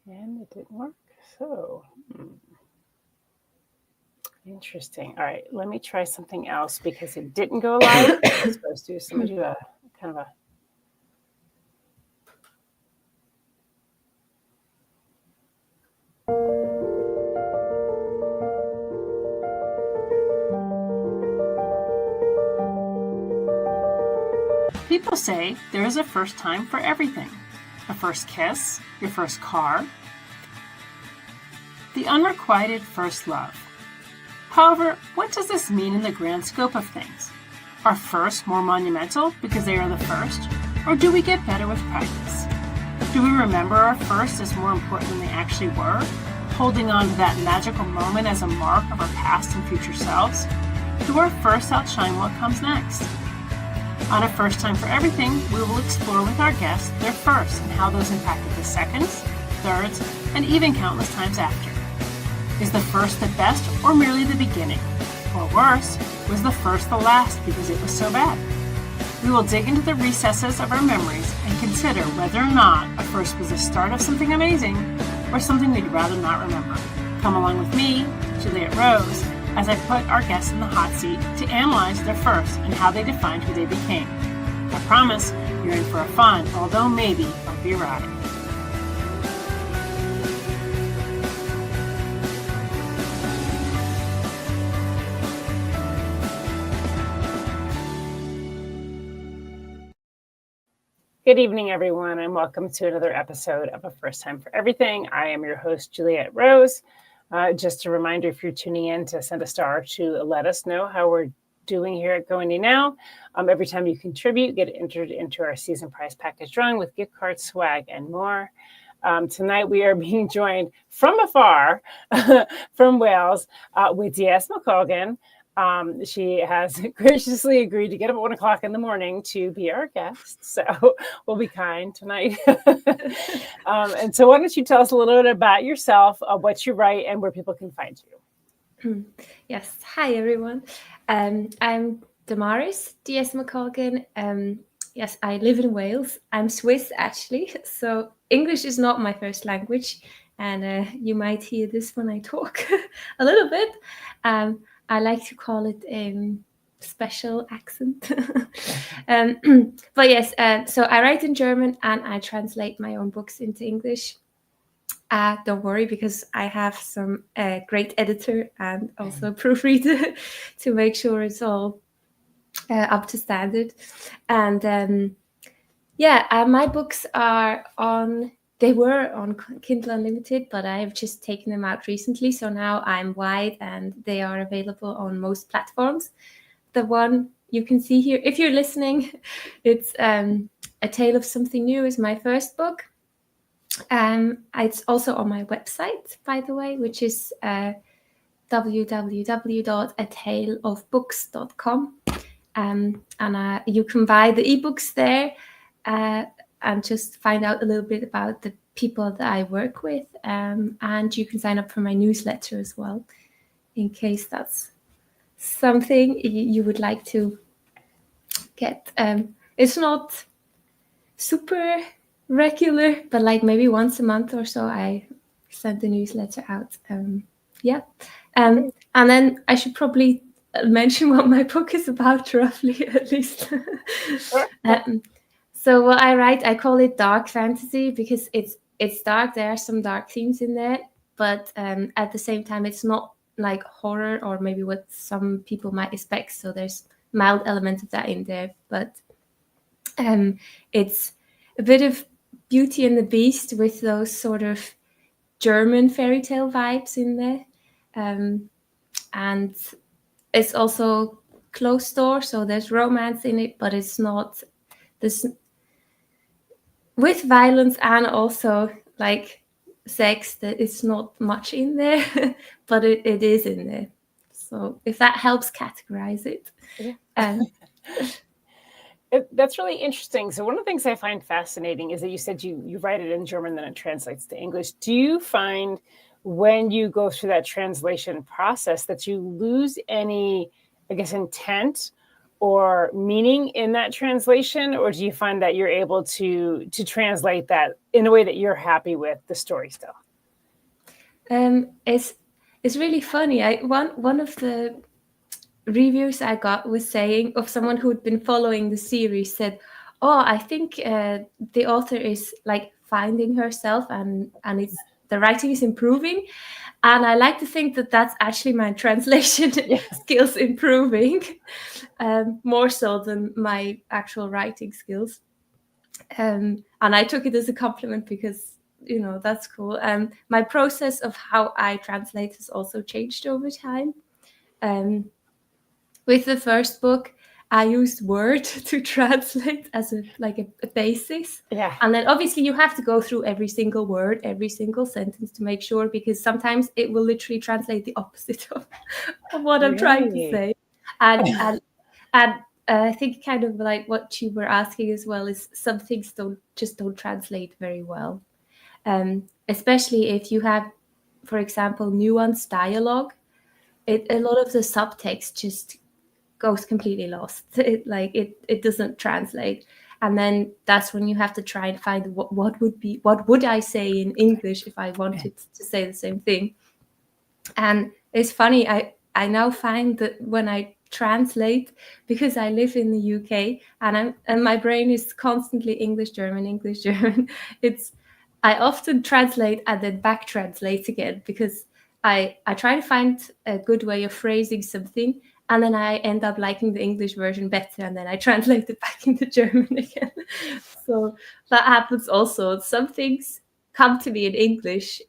And it didn't work. So, interesting. All right, let me try something else because it didn't go live. It's supposed to. So let me do a kind of a. People say there is a first time for everything. A first kiss, your first car, the unrequited first love. However, what does this mean in the grand scope of things? Are firsts more monumental because they are the first, or do we get better with practice? Do we remember our firsts as more important than they actually were, holding on to that magical moment as a mark of our past and future selves? Do our firsts outshine what comes next? On A First Time for Everything, we will explore with our guests their firsts and how those impacted the seconds, thirds, and even countless times after. Is the first the best or merely the beginning? Or worse, was the first the last because it was so bad? We will dig into the recesses of our memories and consider whether or not a first was the start of something amazing or something we'd rather not remember. Come along with me, Juliet Rose, as I put our guests in the hot seat to analyze their first and how they defined who they became. I promise you're in for a fun, although maybe bumpy ride. Good evening, everyone, and welcome to another episode of A First Time for Everything. I am your host, Juliet Rose. Just a reminder, if you're tuning in, to send a star to let us know how we're doing here at Go Indie Now. Every time you contribute, get entered into our season prize package drawing with gift cards, swag, and more. Tonight, we are being joined from afar, from Wales, with D.S. McCoglan. She has graciously agreed to get up at 1 o'clock in the morning to be our guest. So we'll be kind tonight. And so why don't you tell us a little bit about yourself, what you write, and where people can find you? Yes. Hi, everyone. I'm Damaris D.S. McColgan. Yes, I live in Wales. I'm Swiss, actually. So English is not my first language. And you might hear this when I talk a little bit. I like to call it special accent. But yes, so I write in German and I translate my own books into English. Don't worry, because I have some great editor and also a proofreader to make sure it's all up to standard. And my books are on... They were on Kindle Unlimited, but I've just taken them out recently. So now I'm wide and they are available on most platforms. The one you can see here, if you're listening, it's A Tale of Something New is my first book. It's also on my website, by the way, which is www.ataleofbooks.com. And you can buy the ebooks there. And just find out a little bit about the people that I work with. And you can sign up for my newsletter as well, in case that's something you would like to get. It's not super regular, but like maybe once a month or so, I send the newsletter out. And then I should probably mention what my book is about, roughly, at least. So what I write, I call it dark fantasy because it's dark. There are some dark themes in there, but at the same time, it's not like horror or maybe what some people might expect. So there's mild elements of that in there, but it's a bit of Beauty and the Beast with those sort of German fairy tale vibes in there. And it's also closed door, so there's romance in it, but it's not this... with violence and also like sex, that it's not much in there, but it is in there. So if that helps categorize it. Yeah. That's really interesting. So one of the things I find fascinating is that you said you write it in German, then it translates to English. Do you find when you go through that translation process that you lose any, I guess, intent or meaning in that translation, or do you find that you're able to translate that in a way that you're happy with the story still? It's really funny. One of the reviews I got was saying, of someone who'd been following the series, said, "Oh, I think the author is like finding herself, and the writing is improving." And I like to think that that's actually my translation skills improving, more so than my actual writing skills. And I took it as a compliment because, that's cool. My process of how I translate has also changed over time. With the first book, I used Word to translate as a basis. Yeah. And then obviously you have to go through every single word, every single sentence to make sure, because sometimes it will literally translate the opposite of what I'm trying to say. And I think kind of like what you were asking as well is some things don't translate very well. Especially if you have, for example, nuanced dialogue. A lot of the subtext just goes completely lost. It doesn't translate, and then that's when you have to try and find what would I say in English if I wanted to say the same thing. And it's funny, I now find that when I translate, because I live in the UK and my brain is constantly English German, I often translate and then back translate again, because I try to find a good way of phrasing something, and then I end up liking the English version better, and then I translate it back into German again. So that happens also. Some things come to me in English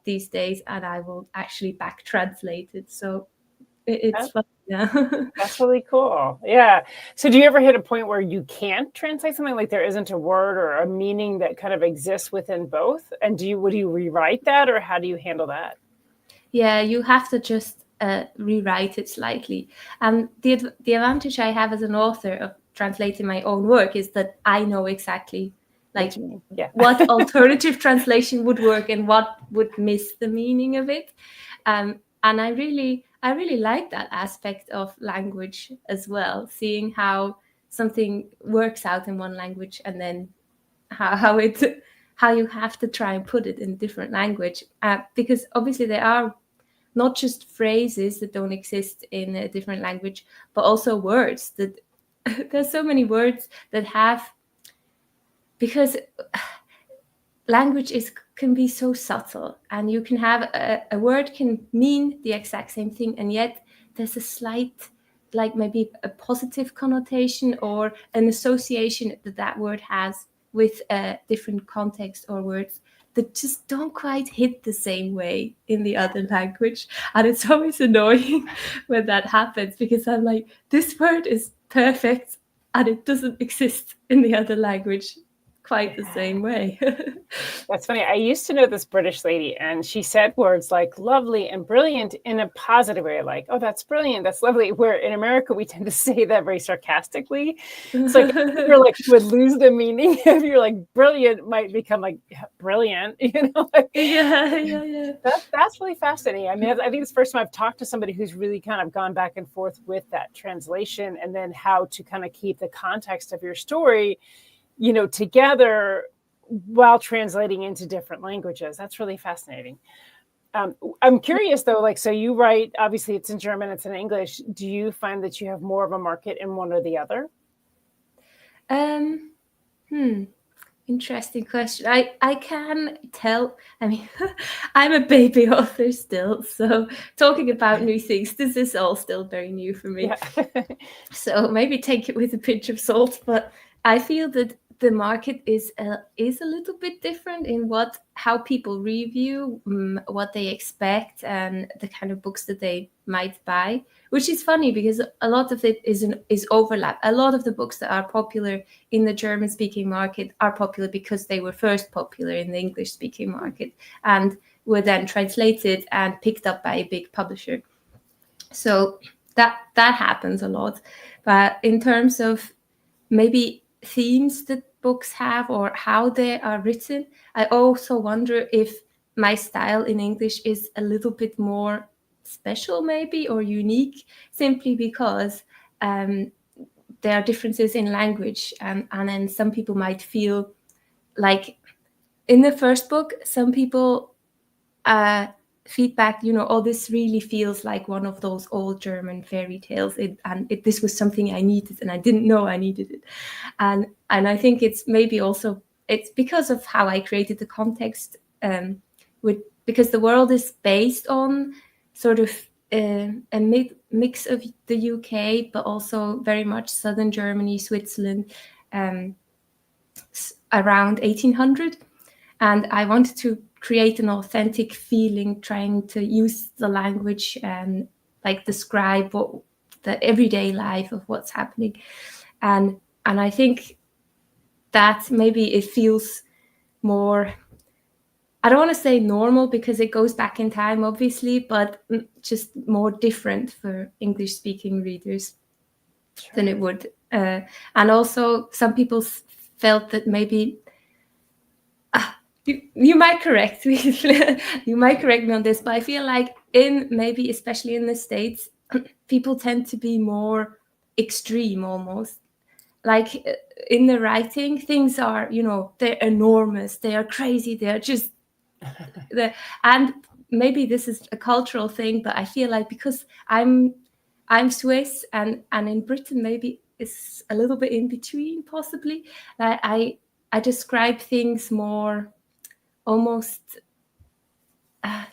these days, and I will actually back translate it. So it's fun. Yeah. That's really cool. Yeah. So do you ever hit a point where you can't translate something, like there isn't a word or a meaning that kind of exists within both? And would you rewrite that, or how do you handle that? Yeah, you have to just rewrite it slightly. And the advantage I have as an author of translating my own work is that I know exactly what alternative translation would work and what would miss the meaning of it. And I really like that aspect of language as well, seeing how something works out in one language and then how you have to try and put it in a different language, because obviously there are not just phrases that don't exist in a different language, but also words that there's so many words that have, because language can be so subtle, and you can have a word can mean the exact same thing, and yet there's a slight, like maybe a positive connotation or an association that word has with a different context or words that just don't quite hit the same way in the other language. And it's always annoying when that happens, because I'm like, this word is perfect and it doesn't exist in the other language quite the same way. That's funny. I used to know this British lady, and she said words like lovely and brilliant in a positive way, like, oh, that's brilliant, that's lovely. Where in America, we tend to say that very sarcastically. It's like, you're like, would lose the meaning if you're like brilliant might become like brilliant, Yeah. That's really fascinating. I mean, I think it's the first time I've talked to somebody who's really kind of gone back and forth with that translation, and then how to kind of keep the context of your story together while translating into different languages. That's really fascinating. I'm curious though, so you write, obviously it's in German, it's in English. Do you find that you have more of a market in one or the other? Interesting question. I can tell, I mean, I'm a baby author still, so talking about new things, this is all still very new for me. Yeah. So maybe take it with a pinch of salt, but I feel that the market is a little bit different in how people review, what they expect, and the kind of books that they might buy, which is funny because a lot of it is overlap. A lot of the books that are popular in the German-speaking market are popular because they were first popular in the English-speaking market and were then translated and picked up by a big publisher. So that happens a lot. But in terms of maybe themes that books have or how they are written, I also wonder if my style in English is a little bit more special maybe, or unique, simply because there are differences in language, and then some people might feel like in the first book, some people feedback, oh, this really feels like one of those old German fairy tales, this was something I needed and I didn't know I needed it. And I think it's maybe also, it's because of how I created the context, because the world is based on sort of a mix of the UK, but also very much southern Germany, Switzerland, around 1800. And I wanted to create an authentic feeling, trying to use the language and like describe the everyday life of what's happening. And I think that maybe it feels more, I don't want to say normal because it goes back in time, obviously, but just more different for English speaking readers than it would. And also some people felt that maybe, you might correct me, you might correct me on this, but I feel like maybe especially in the States, people tend to be more extreme almost. Like in the writing, things are, they're enormous, they are crazy, they're just, and maybe this is a cultural thing, but I feel like because I'm Swiss and in Britain, maybe it's a little bit in between, possibly. I describe things more almost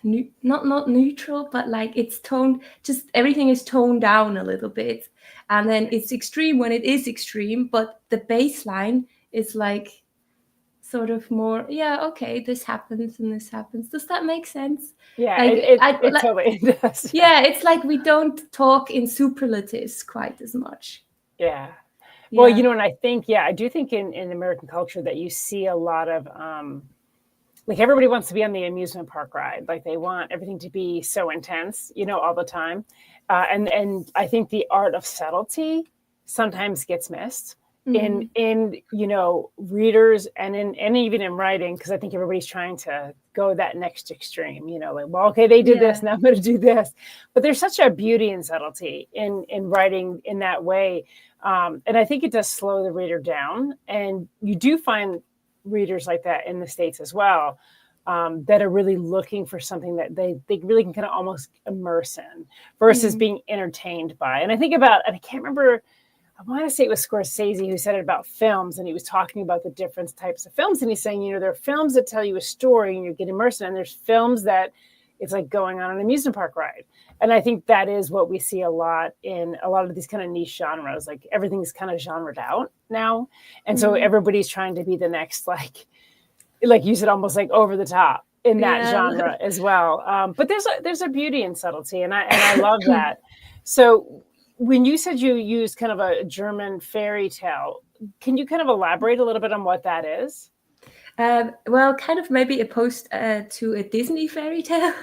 not neutral, but like it's toned, just everything is toned down a little bit, and then it's extreme when it is extreme, but the baseline is like sort of more, okay, this happens and this happens. Does that make sense? Yeah, like, it totally does. Yeah, it's like we don't talk in superlatives quite as much. Yeah. Well, and I think, I do think in American culture that you see a lot of like everybody wants to be on the amusement park ride. Like they want everything to be so intense, all the time. And I think the art of subtlety sometimes gets missed in readers and even in writing, because I think everybody's trying to go that next extreme, like, well, okay, they did this, now I'm going to do this. But there's such a beauty and subtlety in writing in that way. And I think it does slow the reader down. And you do find readers like that in the States as well, that are really looking for something that they really can kind of almost immerse in versus being entertained by. And I think about, and I can't remember, I want to say it was Scorsese who said it about films, and he was talking about the different types of films. And he's saying, there are films that tell you a story and you get immersed in, and there's films that it's like going on an amusement park ride. And I think that is what we see a lot in a lot of these kind of niche genres. Like everything's kind of genred out now. And so everybody's trying to be the next, like you said, almost like over the top in that genre as well. But there's a beauty and subtlety, and I love that. So when you said you used kind of a German fairy tale, can you kind of elaborate a little bit on what that is? Well, kind of maybe opposed to a Disney fairy tale.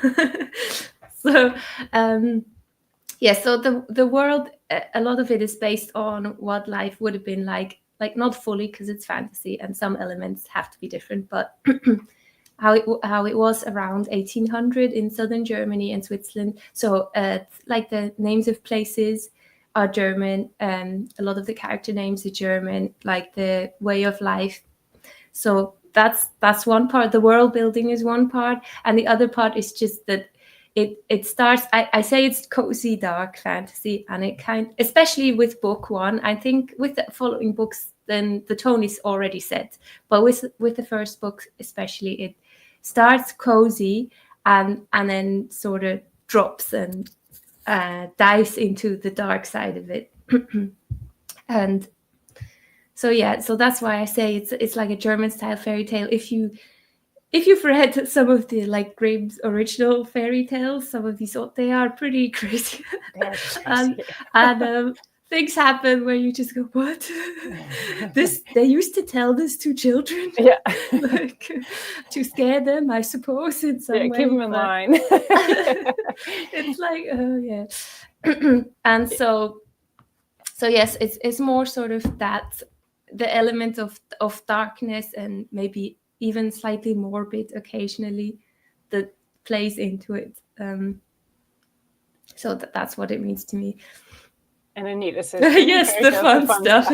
So, so the world, a lot of it is based on what life would have been like not fully because it's fantasy and some elements have to be different, but how it was around 1800 in southern Germany and Switzerland. So, like the names of places are German, a lot of the character names are German, like the way of life. So that's one part. The world building is one part, and the other part is just that it starts. I say it's cozy dark fantasy, and it especially with book one. I think with the following books, then the tone is already set. But with the first book, especially, it starts cozy and then sort of drops and dives into the dark side of it, and. So that's why I say it's like a German style fairy tale. If you've read some of the like Grimm's original fairy tales, some of these they are pretty crazy, and things happen where you just go, what? They used to tell this to children, like, to scare them, I suppose, in some way. Keep them in line. It's like, oh yeah, and so yes, it's more sort of that. The element of darkness and maybe even slightly morbid occasionally that plays into it. So that's what it means to me. And Anita says, Yes, the fairy tales, fun stuff.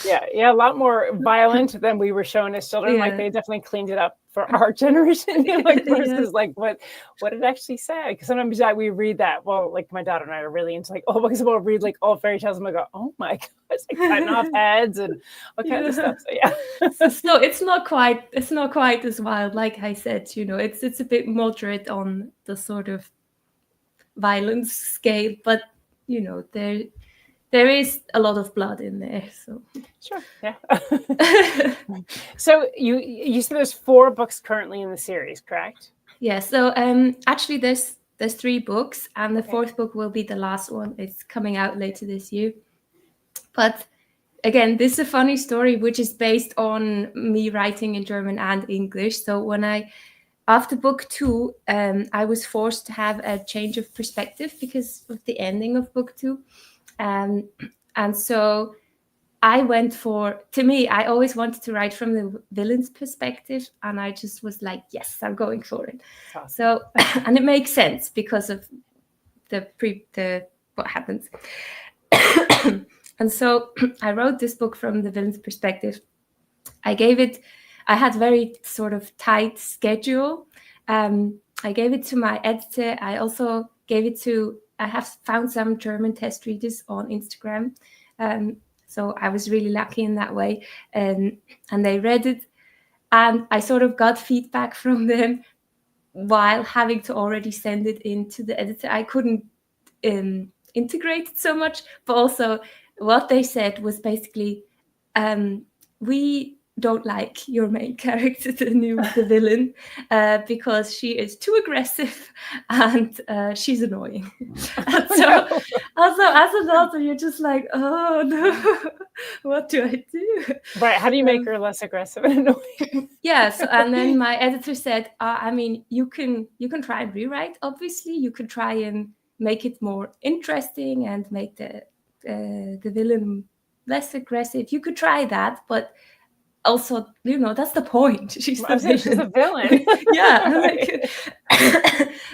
Yeah, a lot more violent than we were shown as children. Like they definitely cleaned it up for our generation. Like versus like what it actually said. Because sometimes we read that. Well, like my daughter and I are really into like old books. We'll read like old fairy tales. And we go, oh my gosh, like cutting off heads and all kinds of stuff. So yeah. So it's not quite as wild. Like I said, it's a bit moderate on the sort of violence scale, but there is a lot of blood in there. So sure, yeah. So you said there's 4 books currently in the series, correct? Yeah. So actually, there's 3 books, and the 4th book will be the last one. It's coming out later this year. But again, this is a funny story, which is based on me writing in German and English. So after book 2, I was forced to have a change of perspective because of the ending of book 2. And so I I always wanted to write from the villain's perspective. And I just was like, yes, I'm going for it. Awesome. So, and it makes sense because of what happens. And so I wrote this book from the villain's perspective. I had very sort of tight schedule. I gave it to my editor. I also I have found some German test readers on Instagram. So I was really lucky in that way. And they read it. And I sort of got feedback from them while having to already send it into the editor. I couldn't integrate it so much, but also what they said was basically, we don't like your main character, the villain, because she is too aggressive and she's annoying. And so also as an author, you're just like, oh no, what do I do? Right. How do you make her less aggressive and annoying? Yeah. So, and then my editor said, I mean, you can try and rewrite. Obviously, you could try and make it more interesting and make the villain less aggressive. You could try that, but also, that's the point. She's the villain. Yeah.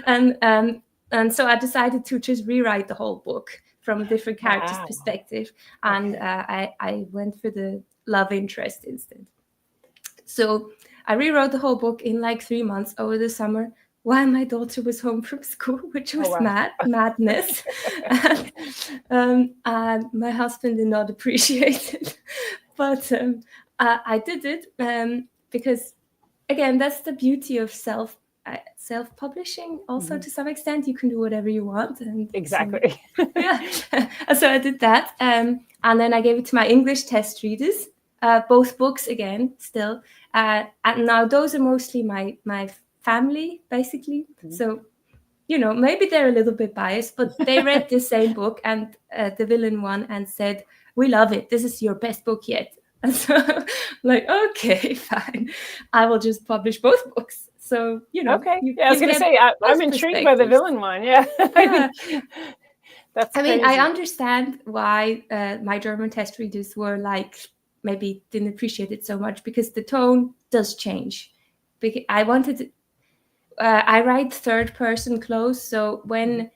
And so I decided to just rewrite the whole book from a different character's perspective. And I went for the love interest instead. So I rewrote the whole book in like 3 months over the summer while my daughter was home from school, which was madness. And my husband did not appreciate it. But I did it because, again, that's the beauty of self-publishing. Also, to some extent, you can do whatever you want. And exactly. So, so I did that, and then I gave it to my English test readers. Both books again, still, and now those are mostly my family, basically. So, maybe they're a little bit biased, but they read the same book and the villain one and said, "We love it. This is your best book yet." And so, like, okay, fine, I will just publish both books. So, okay. I was going to say, I'm intrigued by the villain one. Yeah. That's crazy. I mean, I understand why my German test readers were like, maybe didn't appreciate it so much because the tone does change. Because I write third person close. So when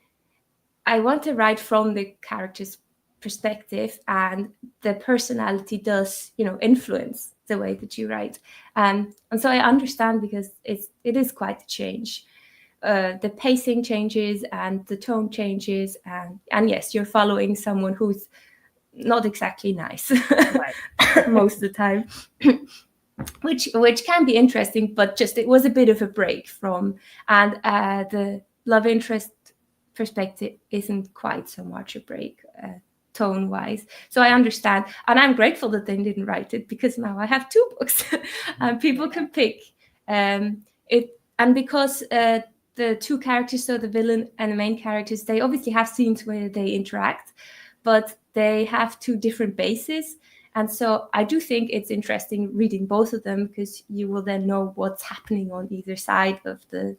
I want to write from the character's perspective, and the personality does influence the way that you write, and so I understand because it is quite a change. The pacing changes and the tone changes, and yes, you're following someone who's not exactly nice most of the time, which can be interesting, but just it was a bit of a break from, and the love interest perspective isn't quite so much a break tone-wise. So I understand, and I'm grateful that they didn't write it because now I have 2 books and people can pick it. And because the 2 characters, so the villain and the main characters, they obviously have scenes where they interact, but they have 2 different bases. And so I do think it's interesting reading both of them because you will then know what's happening on either side of the.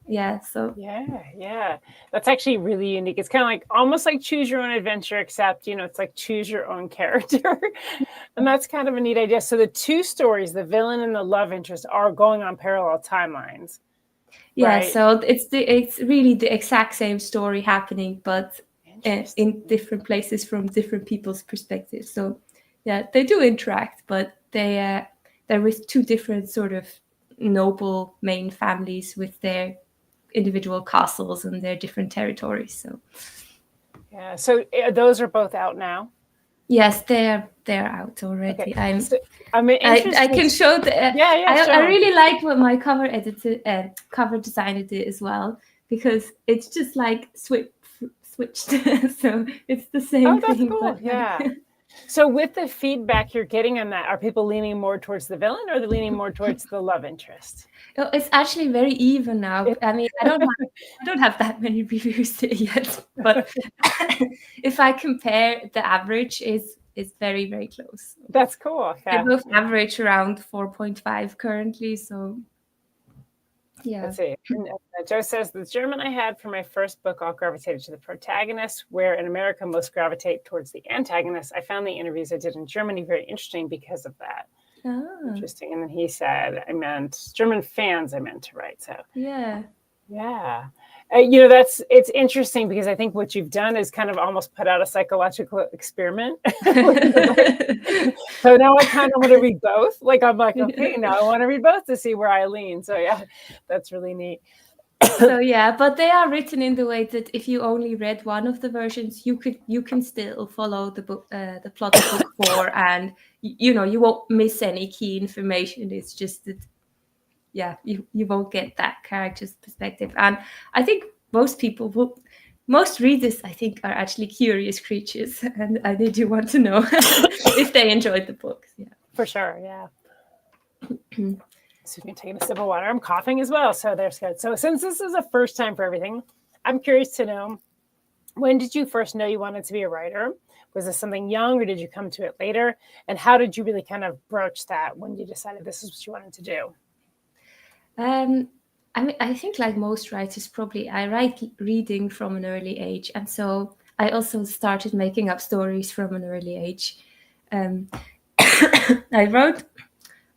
Yeah. That's actually really unique. It's kind of like almost like choose your own adventure, except it's like choose your own character. And that's kind of a neat idea. So the 2 stories, the villain and the love interest, are going on parallel timelines. Yeah, right? so it's really the exact same story happening, but in different places from different people's perspectives. So yeah, they do interact, but they're with two different sort of noble main families with their individual castles and their different territories. So yeah, so those are both out now. yes, they're out already. Okay. I can show the. I really like what my cover designer did as well, because it's just like switched, so it's the same Oh, that's thing. cool. But yeah. So with the feedback you're getting on that, are people leaning more towards the villain, or are they leaning more towards the love interest? It's actually very even now. I mean, I don't have that many reviews yet, but if I compare, the average is very, very close. That's cool. Yeah. They both average around 4.5 currently. So yeah. Let's see. And, Joe says, the German I had for my first book all gravitated to the protagonist, where in America most gravitate towards the antagonist. I found the interviews I did in Germany very interesting because of that. Oh. Interesting. And then he said, I meant German fans I meant to write. So yeah. It's interesting, because I think what you've done is kind of almost put out a psychological experiment. So now I kind of want to read both. Like, I'm like, okay, now I want to read both to see where I lean. So yeah, that's really neat. So yeah, but they are written in the way that if you only read one of the versions, you can still follow the book, the plot of book 4, and you won't miss any key information. It's just that, yeah, you won't get that character's perspective. And I think most readers, I think, are actually curious creatures, and they do want to know if they enjoyed the books. Yeah, for sure. Yeah. So you can take a sip of water. I'm coughing as well, so there's good. So since this is a first time for everything, I'm curious to know, when did you first know you wanted to be a writer? Was this something young, or did you come to it later? And how did you really kind of broach that when you decided this is what you wanted to do? I mean, I think like most writers, probably I write reading from an early age, and so I also started making up stories from an early age. I wrote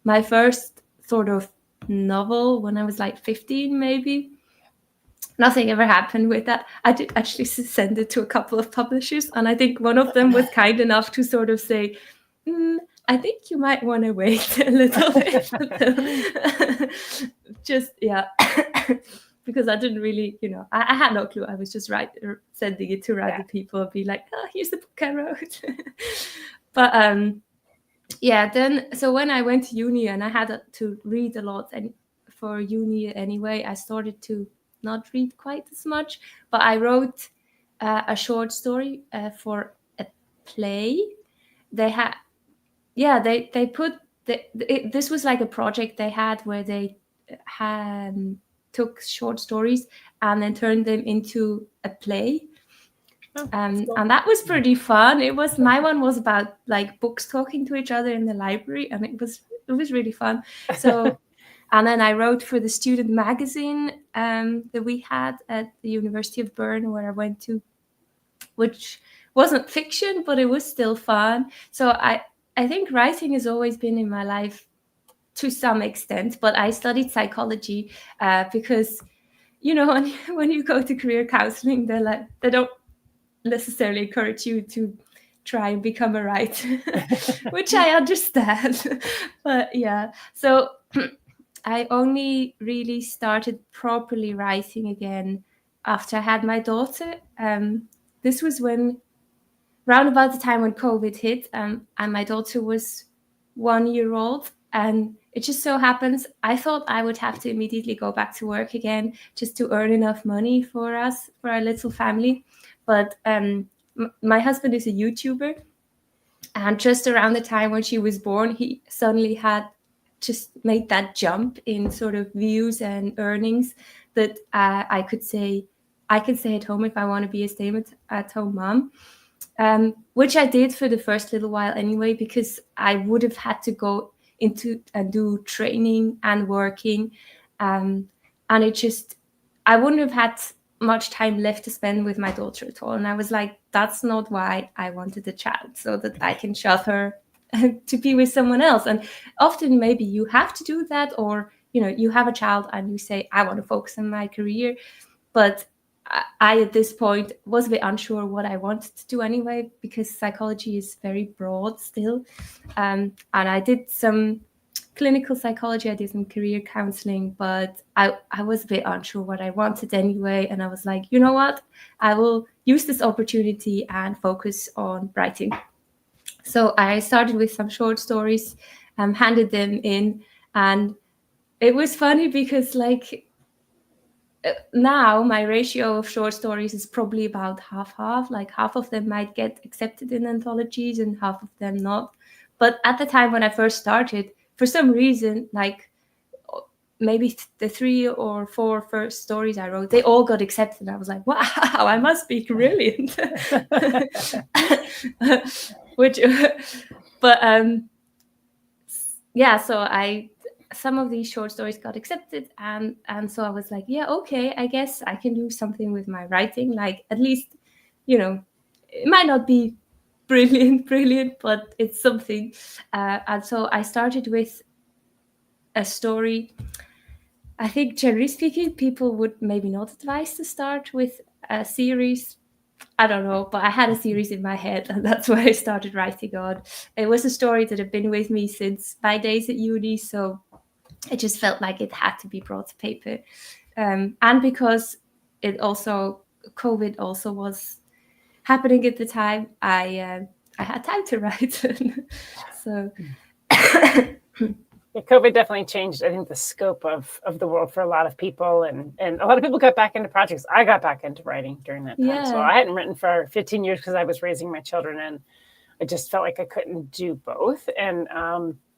my first sort of novel when I was like 15, maybe. Nothing ever happened with that. I did actually send it to a couple of publishers, and I think one of them was kind enough to sort of say, I think you might want to wait a little bit. Just, yeah, because I didn't really, I had no clue. I was just sending it to other people and be like, oh, here's the book I wrote. But yeah, then, so when I went to uni and I had to read a lot, and for uni anyway, I started to not read quite as much, but I wrote a short story for a play. They had, they put, this was like a project they had where they took short stories and then turned them into a play. Cool. And that was pretty fun. My one was about like books talking to each other in the library, and it was really fun. So, and then I wrote for the student magazine that we had at the University of Bern, where I went to, which wasn't fiction, but it was still fun. So I think writing has always been in my life to some extent, but I studied psychology because, when you go to career counseling, they don't necessarily encourage you to try and become a writer, which I understand. But yeah, so I only really started properly writing again after I had my daughter. This was round about the time when COVID hit, and my daughter was 1 year old, and it just so happens I thought I would have to immediately go back to work again just to earn enough money for our little family. But my husband is a YouTuber, and just around the time when she was born, he suddenly had just made that jump in sort of views and earnings that I can stay at home if I want to be a stay-at-home mom, which I did for the first little while anyway, because I would have had to go into and do training and working, and I wouldn't have had much time left to spend with my daughter at all. And I was like, that's not why I wanted a child, so that I can shove her to be with someone else. And often maybe you have to do that, or you have a child and you say, I want to focus on my career. But I at this point was a bit unsure what I wanted to do anyway, because psychology is very broad still. And I did some clinical psychology, I did some career counseling, but I was a bit unsure what I wanted anyway. And I was like, you know what? I will use this opportunity and focus on writing. So I started with some short stories, handed them in, and it was funny because like now my ratio of short stories is probably about half, like half of them might get accepted in anthologies and half of them not. But at the time when I first started, for some reason, like maybe the 3 or 4 first stories I wrote, they all got accepted. I was like, wow, I must be brilliant. Yeah, so some of these short stories got accepted, and so I was like, yeah, okay, I guess I can do something with my writing, like at least, it might not be brilliant, but it's something. And so I started with a story. I think generally speaking, people would maybe not advise to start with a series. I don't know, but I had a series in my head, and that's what I started writing on. It was a story that had been with me since my days at uni, so it just felt like it had to be brought to paper. And because COVID also was happening at the time, I had time to write. So yeah, COVID definitely changed, I think, the scope of the world for a lot of people. And a lot of people got back into projects. I got back into writing during that time. Yeah. So I hadn't written for 15 years because I was raising my children, and I just felt like I couldn't do both. And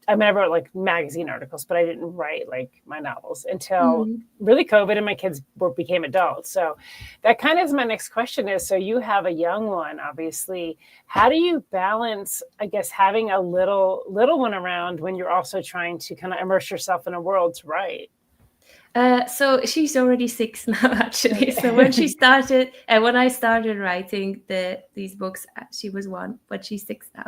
I mean, I wrote like magazine articles, but I didn't write like my novels until really COVID and my kids became adults. So that kind of is my next question is, so you have a young one, obviously. How do you balance, I guess, having a little one around when you're also trying to kind of immerse yourself in a world to write? So she's already 6 now, actually. So when I started writing these books, she was 1, but she's 6 now.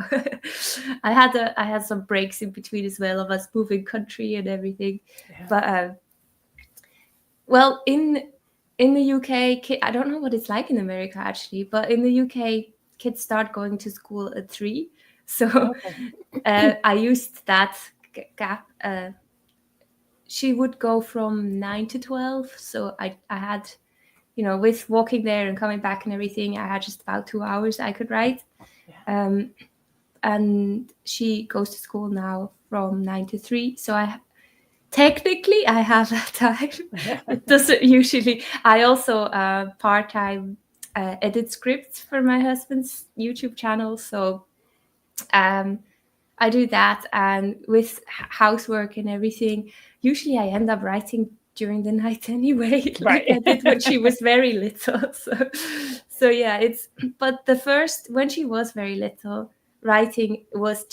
I had some breaks in between as well of us moving country and everything. Yeah. But well, in the UK, I don't know what it's like in America actually, but in the UK, kids start going to school at 3. So I used that gap. She would go from 9 to 12. So I had, with walking there and coming back and everything, I had just about 2 hours I could write. Yeah. And she goes to school now from 9 to 3. So technically I have that time. It doesn't usually. I also part-time edit scripts for my husband's YouTube channel. So I do that, and with housework and everything, usually I end up writing during the night anyway, like I did when she was very little. So yeah, but when she was very little, writing was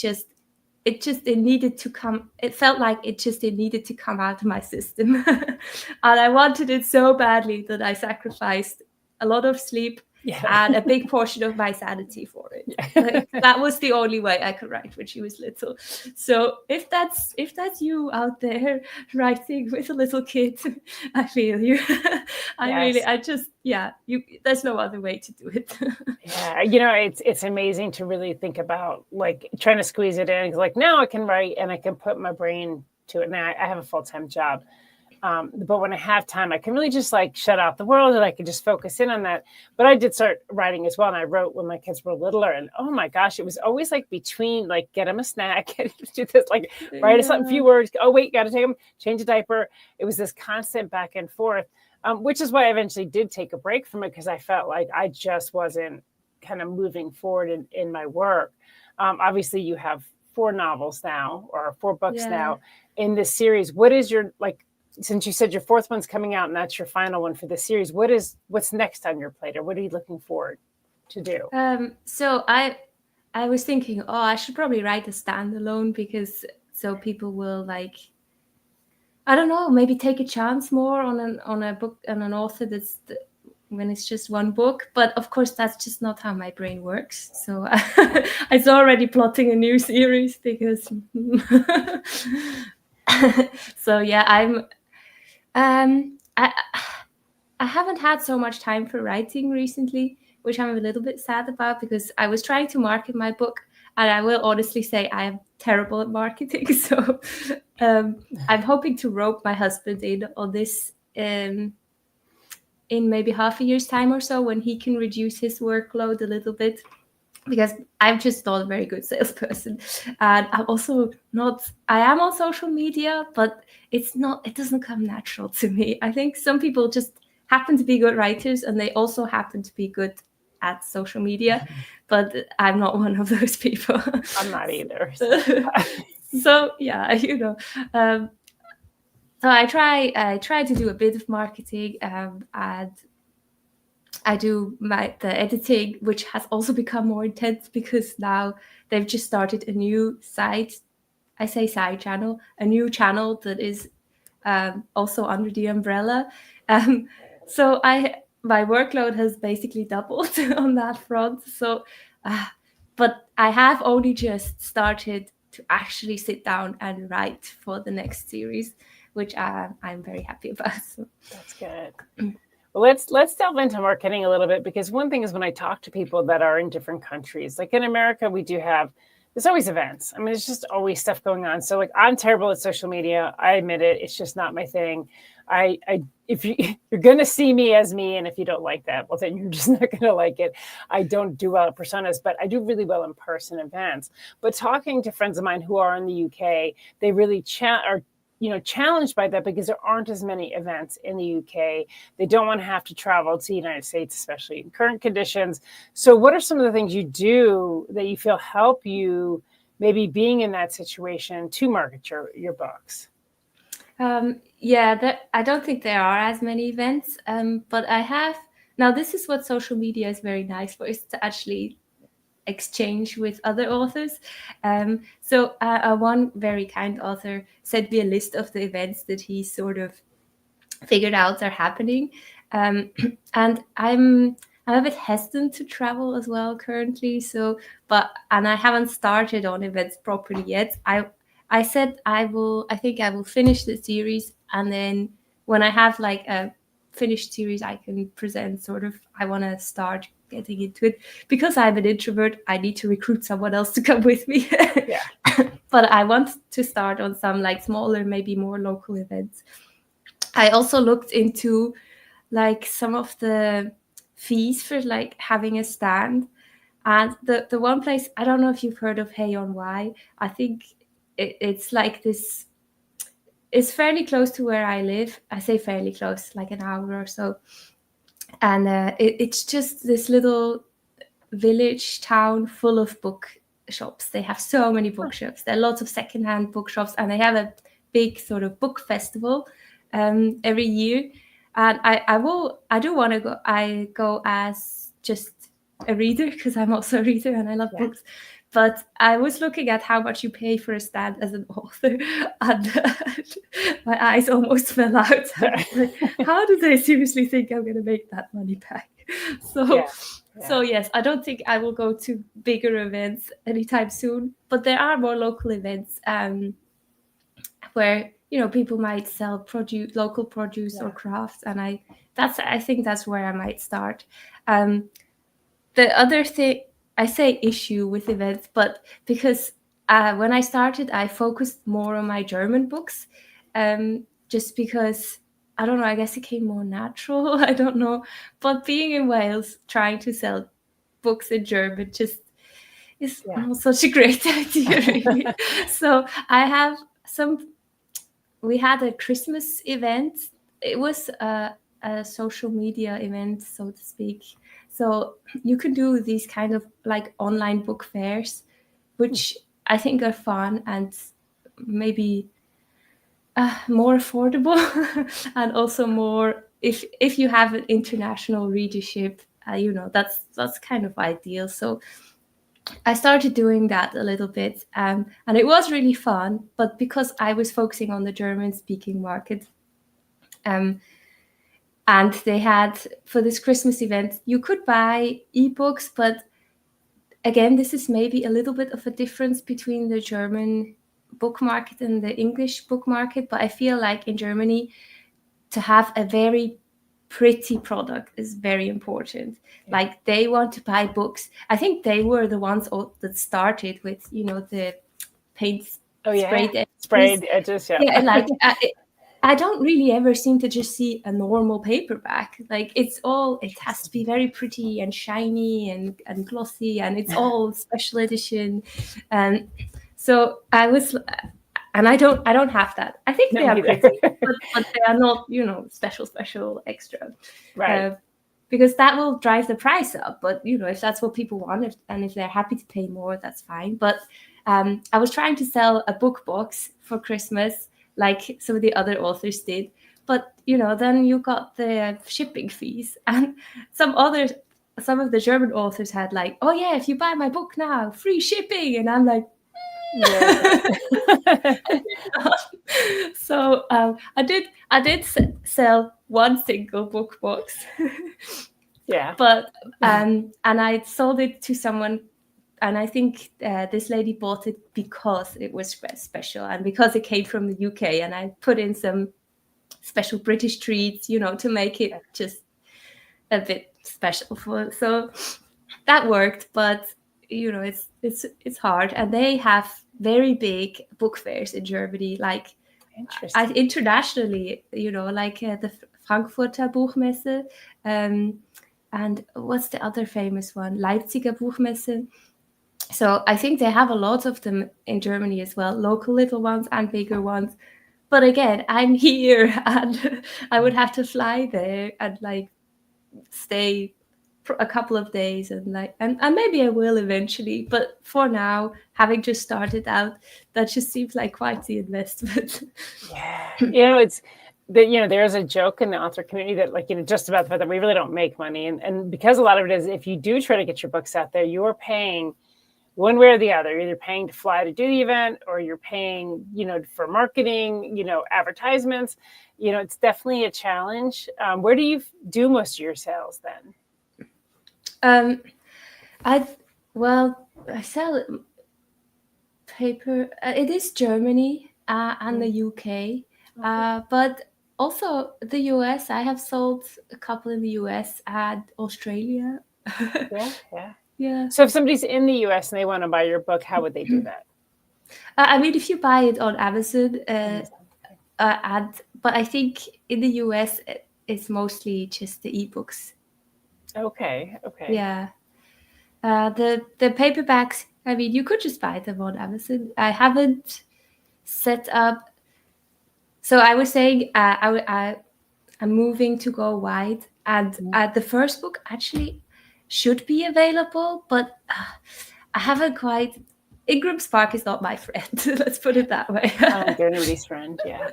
it needed to come. It felt like it needed to come out of my system. And I wanted it so badly that I sacrificed a lot of sleep. Yeah. And a big portion of my sanity for it. Yeah. Like, that was the only way I could write when she was little. So if that's you out there writing with a little kid, I feel you. There's no other way to do it. Yeah, it's amazing to really think about like trying to squeeze it in. Like now I can write and I can put my brain to it. Now I have a full-time job. But when I have time, I can really just like shut out the world and I can just focus in on that. But I did start writing as well. And I wrote when my kids were littler, and oh my gosh, it was always like between like, get them a snack, do this, like write a few words. Oh, wait, got to take them, change a diaper. It was this constant back and forth, which is why I eventually did take a break from it, because I felt like I just wasn't kind of moving forward in my work. Obviously, you have 4 novels now, or 4 books now in this series. What is your, like, since you said your 4th one's coming out and that's your final one for the series, what's next on your plate, or what are you looking forward to do? So I was thinking, I should probably write a standalone, because so people will like, I don't know, maybe take a chance more on a book and an author when it's just one book. But of course, that's just not how my brain works. So it's already plotting a new series because. So yeah, I haven't had so much time for writing recently, which I'm a little bit sad about because I was trying to market my book, and I will honestly say I am terrible at marketing. So I'm hoping to rope my husband in on this in maybe half a year's time or so, when he can reduce his workload a little bit, because I'm just not a very good salesperson. And I'm also not, I am on social media, but it doesn't come natural to me. I think some people just happen to be good writers, and they also happen to be good at social media, but I'm not one of those people. I'm not either. So yeah, so I try to do a bit of marketing, and I do the editing, which has also become more intense because now they've just started a new side. I say side channel, a new channel that is also under the umbrella. So my workload has basically doubled on that front. So, but I have only just started to actually sit down and write for the next series, which I'm very happy about. So. That's good. Well, let's delve into marketing a little bit, because one thing is, when I talk to people that are in different countries, like in America, there's always events. I mean, there's just always stuff going on. So like, I'm terrible at social media. I admit it. It's just not my thing. If you're going to see me as me, and if you don't like that, well, then you're just not going to like it. I don't do well at personas, but I do really well in person events. But talking to friends of mine who are in the UK, they really are challenged by that, because there aren't as many events in the UK. They don't want to have to travel to the United States, especially in current conditions. So what are some of the things you do that you feel help you, maybe being in that situation, to market your books? I don't think there are as many events, but I have. Now, this is what social media is very nice for, is to actually exchange with other authors. So one very kind author sent me a list of the events that he sort of figured out are happening. And I'm a bit hesitant to travel as well currently. And I haven't started on events properly yet. I said I think I will finish the series, and then when I have like a finished series, I can present sort of, I want to start getting into it. Because I'm an introvert, I need to recruit someone else to come with me. Yeah. But I want to start on some like smaller, maybe more local events. I also looked into like some of the fees for like having a stand. And the one place, I don't know if you've heard of Hey on Why. I think it's like this, it's fairly close to where I live. I say fairly close, like an hour or so. And it's just this little village town full of bookshops. They have so many bookshops. There are lots of secondhand bookshops, and they have a big sort of book festival every year. And I do want to go. I go as just a reader, because I'm also a reader and I love books. But I was looking at how much you pay for a stand as an author, and my eyes almost fell out. How do they seriously think I'm going to make that money back? So yes, I don't think I will go to bigger events anytime soon. But there are more local events where people might sell local produce or crafts, and I think that's where I might start. The other thing, I say issue with events, but because when I started, I focused more on my German books, just because, I don't know, I guess it came more natural. I don't know. But being in Wales, trying to sell books in German just is not such a great idea, really. So we had a Christmas event. It was a social media event, so to speak. So you can do these kind of like online book fairs, which I think are fun and maybe more affordable, and also more, if you have an international readership, that's kind of ideal. So I started doing that a little bit, and it was really fun. But because I was focusing on the German-speaking market, and they had, for this Christmas event, you could buy ebooks, but again, this is maybe a little bit of a difference between the German book market and the English book market. But I feel like in Germany, to have a very pretty product is very important. Like they want to buy books. I think they were the ones that started with, the paint sprayed edges. Sprayed edges, yeah. Like I don't really ever seem to just see a normal paperback. Like it has to be very pretty and shiny and glossy, and it's all special edition. And so I was, and I don't have that. I think they are pretty, but they are not, special extra. Right. Because that will drive the price up. But, if that's what people want, and if they're happy to pay more, that's fine. But I was trying to sell a book box for Christmas, like some of the other authors did. But, then you got the shipping fees. And some of the German authors had like, oh yeah, if you buy my book now, free shipping. And I'm like, so I did sell one single book box. But and I sold it to someone, and I think this lady bought it because it was special and because it came from the UK, and I put in some special British treats, to make it just a bit special so that worked. But it's hard, and they have very big book fairs in Germany, like internationally, like the Frankfurter Buchmesse, and what's the other famous one, Leipziger Buchmesse. So I think they have a lot of them in Germany as well, local little ones and bigger ones. But again, I'm here, and I would have to fly there and like stay for a couple of days, and maybe I will eventually, but for now, having just started out, that just seems like quite the investment. It's that, there's a joke in the author community that, like, just about the fact that we really don't make money, and because a lot of it is, if you do try to get your books out there, you're paying one way or the other. You're either paying to fly to do the event, or you're paying, for marketing, advertisements. It's definitely a challenge. Where do you do most of your sales then? I sell paper. It is Germany and the UK, but also the US. I have sold a couple in the US and Australia. Yeah. So if somebody's in the US and they want to buy your book, how would they do that? If you buy it on Amazon, but I think in the US it's mostly just the ebooks. Okay. Yeah. The paperbacks, you could just buy them on Amazon. I haven't set up. So I was saying I'm moving to go wide, and the first book actually should be available, but I haven't quite. Ingram Spark is not my friend. Let's put it that way. They're nobody's friend, yeah.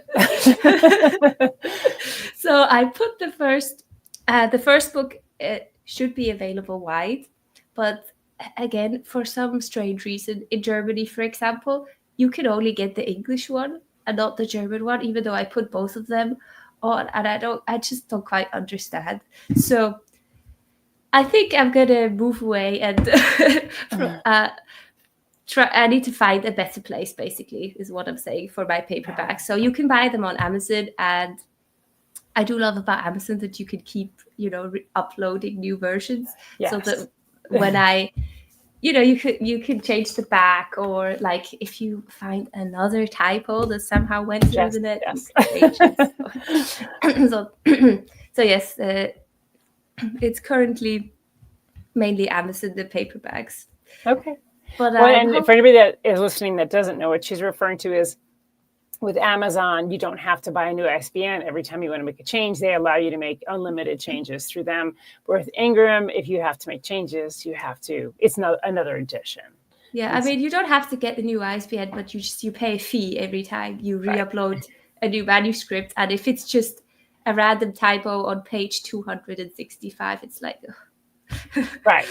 So I put the first book should be available wide, but again, for some strange reason, in Germany, for example, you can only get the English one and not the German one, even though I put both of them on, and I just don't quite understand. So I think I'm gonna move away and I need to find a better place, basically, is what I'm saying, for my paperbacks. So you can buy them on Amazon, and I do love about Amazon that you can keep, uploading new versions. Yes. So that when you can change the back, or like if you find another typo that somehow went through the net. Yes. So yes, it's currently mainly Amazon, the paperbacks. Okay. But and for anybody that is listening that doesn't know, what she's referring to is, with Amazon, you don't have to buy a new ISBN every time you want to make a change. They allow you to make unlimited changes through them. With Ingram, if you have to make changes, it's another edition. Yeah, you don't have to get the new ISBN, but you pay a fee every time you re-upload a new manuscript. And if it's just a random typo on page 265, it's like, right.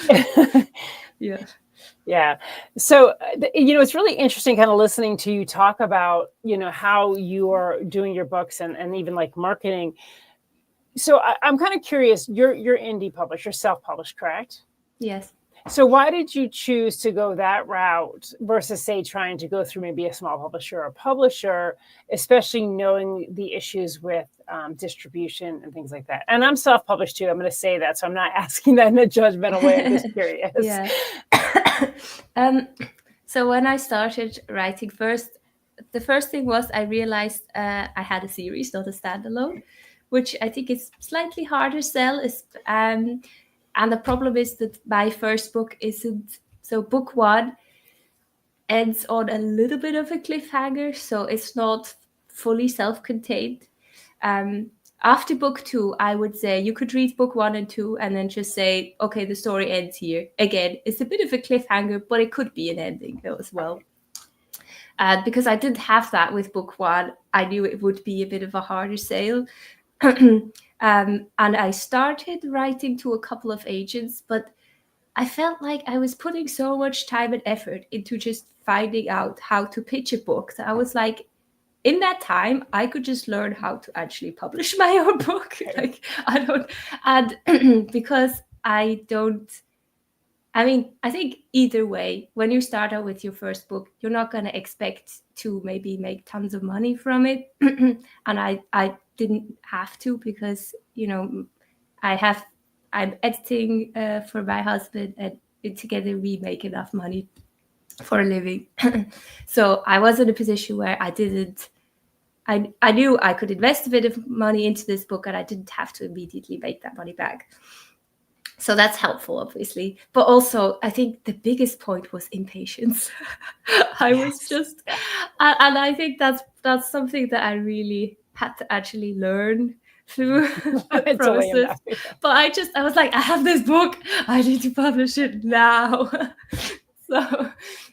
Yeah. Yeah. So, it's really interesting kind of listening to you talk about, how you are doing your books and even like marketing. So I'm kind of curious, you're indie published, you're self-published, correct? Yes. So why did you choose to go that route versus, say, trying to go through maybe a small publisher or publisher, especially knowing the issues with distribution and things like that? And I'm self-published too. I'm going to say that, so I'm not asking that in a judgmental way. I'm just curious. Yeah. So when I started writing the first thing was I realized I had a series, not a standalone, which I think is slightly harder sell. And the problem is that my first book isn't, so book one ends on a little bit of a cliffhanger, so it's not fully self-contained. After book two, I would say you could read book 1 and 2 and then just say, okay, the story ends here. Again, it's a bit of a cliffhanger, but it could be an ending as well. Because I didn't have that with book 1, I knew it would be a bit of a harder sale. And I started writing to a couple of agents, but I felt like I was putting so much time and effort into just finding out how to pitch a book that I was like, in that time, I could just learn how to actually publish my own book. Like, I don't, and because I don't, I mean, I think either way, when you start out with your first book, you're not going to expect to maybe make tons of money from it. And I didn't have to because, you know, I'm editing for my husband, and together we make enough money for a living. So I was in a position where I knew I could invest a bit of money into this book and I didn't have to immediately make that money back. So that's helpful, obviously. But also, I think the biggest point was impatience. I was just, and I think that's something that I really had to actually learn through the process. But I was like, I have this book, I need to publish it now.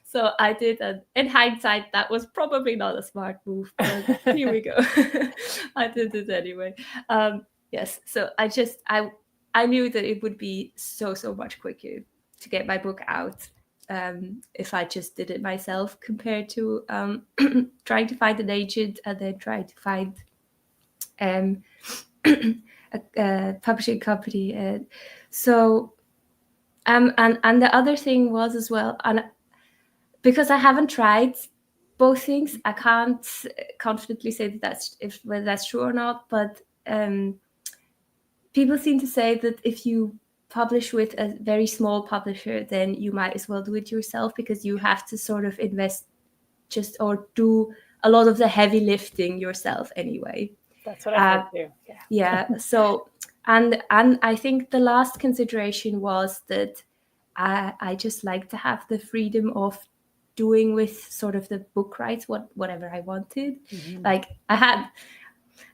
So I did, and in hindsight, that was probably not a smart move, but here we go. I did it anyway. Yes, so I knew that it would be so much quicker to get my book out if I just did it myself compared to trying to find an agent and then trying to find a publishing company. And the other thing was as well, and because I haven't tried both things, I can't confidently say that whether that's true or not. But people seem to say that if you publish with a very small publisher, then you might as well do it yourself because you have to sort of invest or do a lot of the heavy lifting yourself anyway. That's what I heard too. Yeah. So, and I think the last consideration was that I just like to have the freedom of doing with sort of the book rights whatever I wanted. Mm-hmm. Like I had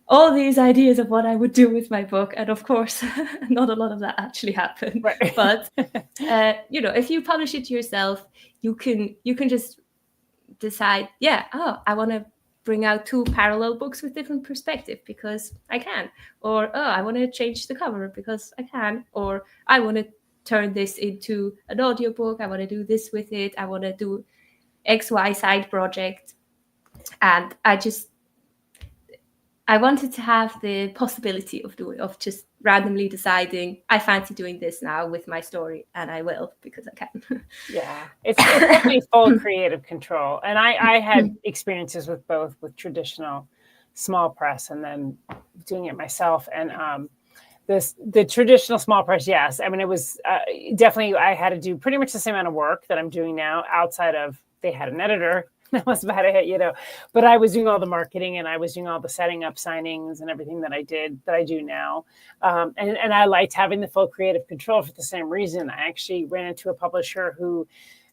all these ideas of what I would do with my book, and of course, not a lot of that actually happened. Right. But if you publish it yourself, you can just decide, I want to bring out 2 parallel books with different perspective because I can, or I want to change the cover because I can, or I want to turn this into an audiobook. I want to do this with it. I want to do XY side project. And I wanted to have the possibility of just randomly deciding I fancy doing this now with my story, and I will because I can. Yeah, it's definitely full creative control. And I had experiences with both, with traditional small press and then doing it myself. And the traditional small press, yes. I mean, it was definitely, I had to do pretty much the same amount of work that I'm doing now outside of, they had an editor. That was about it, but I was doing all the marketing and I was doing all the setting up signings and everything that I do now. And I liked having the full creative control for the same reason. I actually ran into a publisher who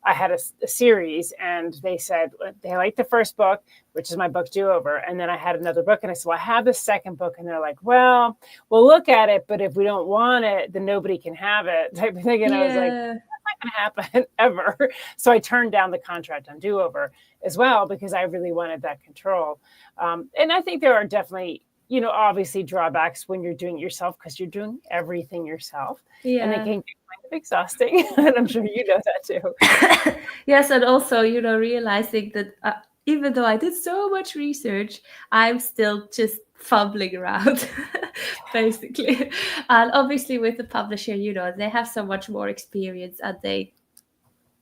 I had a series, and they said they liked the first book, which is my book Do Over. And then I had another book, and I said, well, I have the second book. And they're like, well, we'll look at it, but if we don't want it, then nobody can have it type of thing. And I was like, not going to happen ever. So I turned down the contract on Do Over as well because I really wanted that control. And I think there are definitely, obviously drawbacks when you're doing it yourself because you're doing everything yourself. Yeah. And it can get kind of exhausting. And I'm sure you know that too. Yes. And also, realizing that even though I did so much research, I'm still just fumbling around, basically. And obviously with the publisher, they have so much more experience and they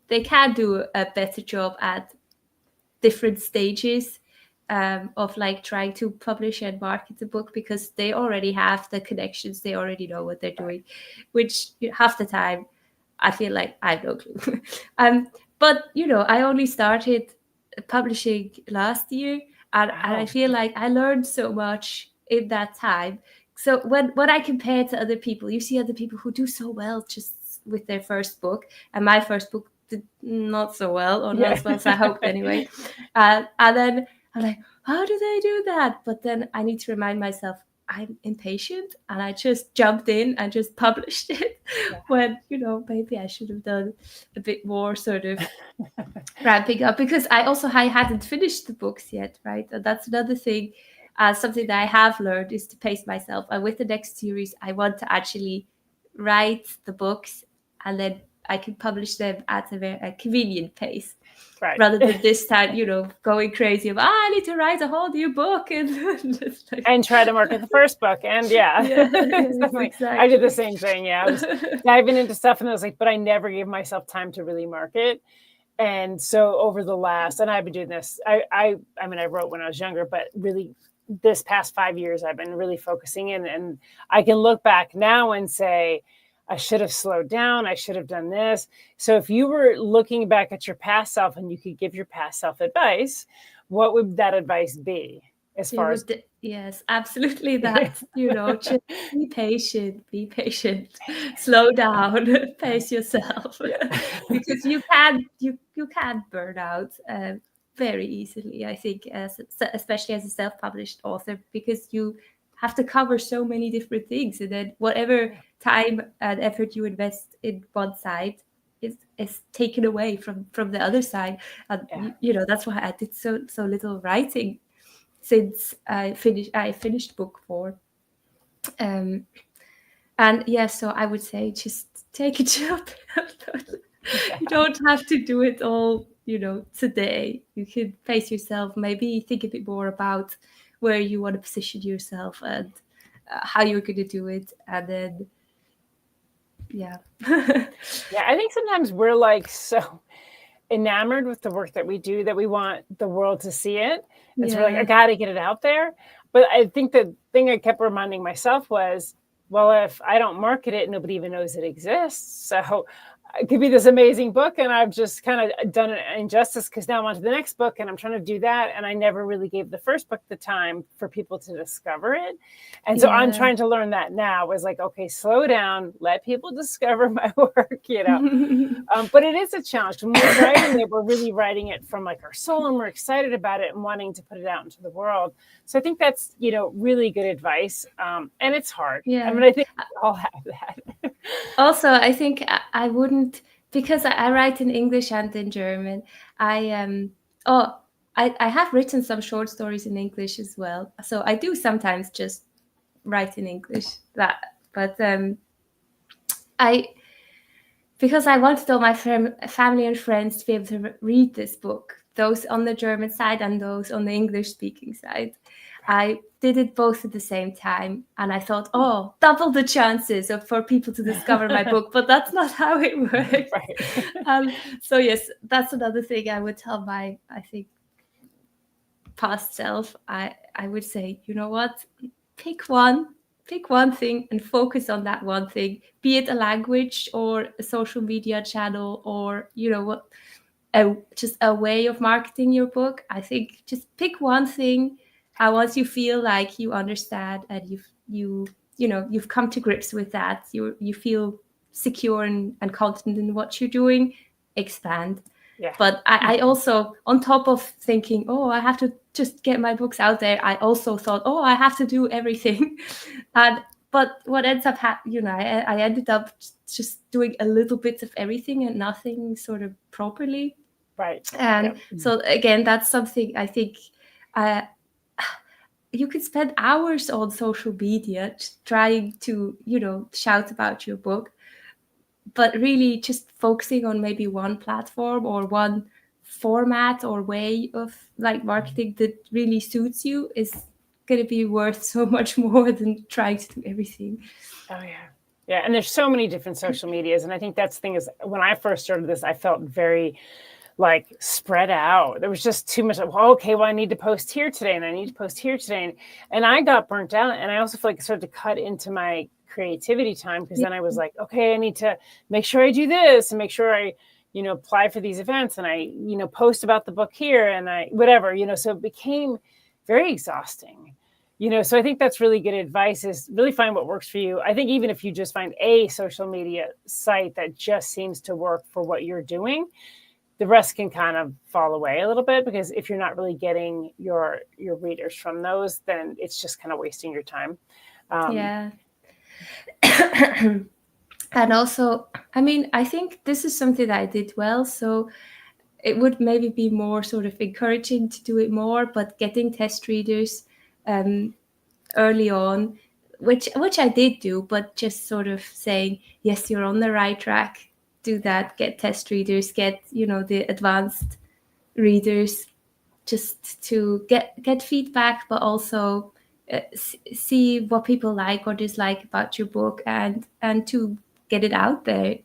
they can do a better job at different stages of like trying to publish and market the book, because they already have the connections, they already know what they're doing, which half the time I feel like I have no clue. But I only started publishing last year, and I feel like I learned so much in that time. So when I compare to other people, you see other people who do so well just with their first book, and my first book did not so well, or not as well as I hoped anyway. And then I'm like, how do they do that? But then I need to remind myself, I'm impatient, and I just jumped in and just published it when, maybe I should have done a bit more sort of ramping up, because I hadn't finished the books yet, right? And that's another thing. Something that I have learned is to pace myself. And with the next series, I want to actually write the books, and then I can publish them at a very convenient pace. Right. Rather than this time, going crazy of, I need to write a whole new book and try to market the first book. And exactly. I did the same thing. Yeah, I was diving into stuff, and I was like, but I never gave myself time to really market. And so over the last, and I've been doing this, I mean, I wrote when I was younger, but really this past 5 years, I've been really focusing in, and I can look back now and say, I should have slowed down. I should have done this. So if you were looking back at your past self and you could give your past self advice, what would that advice be? As far as yes, absolutely. That, just be patient, slow down, pace yourself, because you can burn out very easily, I think, especially as a self-published author, because you have to cover so many different things, and then whatever time and effort you invest in one side is taken away from the other side. And that's why I did so little writing since I finished book 4. And so I would say just take a job. You don't have to do it all today. You can pace yourself, maybe think a bit more about where you want to position yourself and how you're going to do it. And then, I think sometimes we're like so enamored with the work that we do that we want the world to see it. And so we're like, I got to get it out there. But I think the thing I kept reminding myself was, well, if I don't market it, nobody even knows it exists. So it could be this amazing book, and I've just kind of done an injustice, because now I'm on to the next book and I'm trying to do that. And I never really gave the first book the time for people to discover it. And so I'm trying to learn that now, is like, okay, slow down, let people discover my work, but it is a challenge. When we're writing it, we're really writing it from like our soul, and we're excited about it and wanting to put it out into the world. So I think that's, really good advice. And it's hard. I mean, I think we all have that. Also, I think I wouldn't, because I write in English and in German. I have written some short stories in English as well. So I do sometimes just write in English. Because I wanted all my family and friends to be able to read this book, those on the German side and those on the English speaking side. I did it both at the same time, and I thought, double the chances for people to discover my book, but that's not how it works. Right. So yes, that's another thing I would tell my, I think, past self. I would say, you know what, pick one thing and focus on that one thing, be it a language or a social media channel, or just a way of marketing your book. I think just pick one thing. Once you feel like you understand and you've come to grips with that, you feel secure and confident in what you're doing, expand. Yeah. But I also, on top of thinking, I have to just get my books out there, I also thought, I have to do everything. But what ends up happening, I ended up just doing a little bit of everything and nothing sort of properly. Right. And so again, that's something I think you could spend hours on social media trying to, shout about your book, but really just focusing on maybe one platform or one format or way of like marketing that really suits you is going to be worth so much more than trying to do everything. Oh yeah. Yeah. And there's so many different social medias. And I think that's the thing is when I first started this, I felt very like spread out. There was just too much. Well, okay, well, I need to post here today and I need to post here today. And I got burnt out. And I also feel like it started to cut into my creativity time because then I was like, okay, I need to make sure I do this and make sure I, apply for these events and I, post about the book here and I, whatever, so it became very exhausting. So I think that's really good advice is really find what works for you. I think even if you just find a social media site that just seems to work for what you're doing, the rest can kind of fall away a little bit because if you're not really getting your readers from those, then it's just kind of wasting your time. Yeah. And also, I mean, I think this is something that I did well. So it would maybe be more sort of encouraging to do it more, but getting test readers early on, which I did do, but just sort of saying, yes, you're on the right track. Do that, get test readers, get, the advanced readers, just to get feedback, but also see what people like or dislike about your book and to get it out there.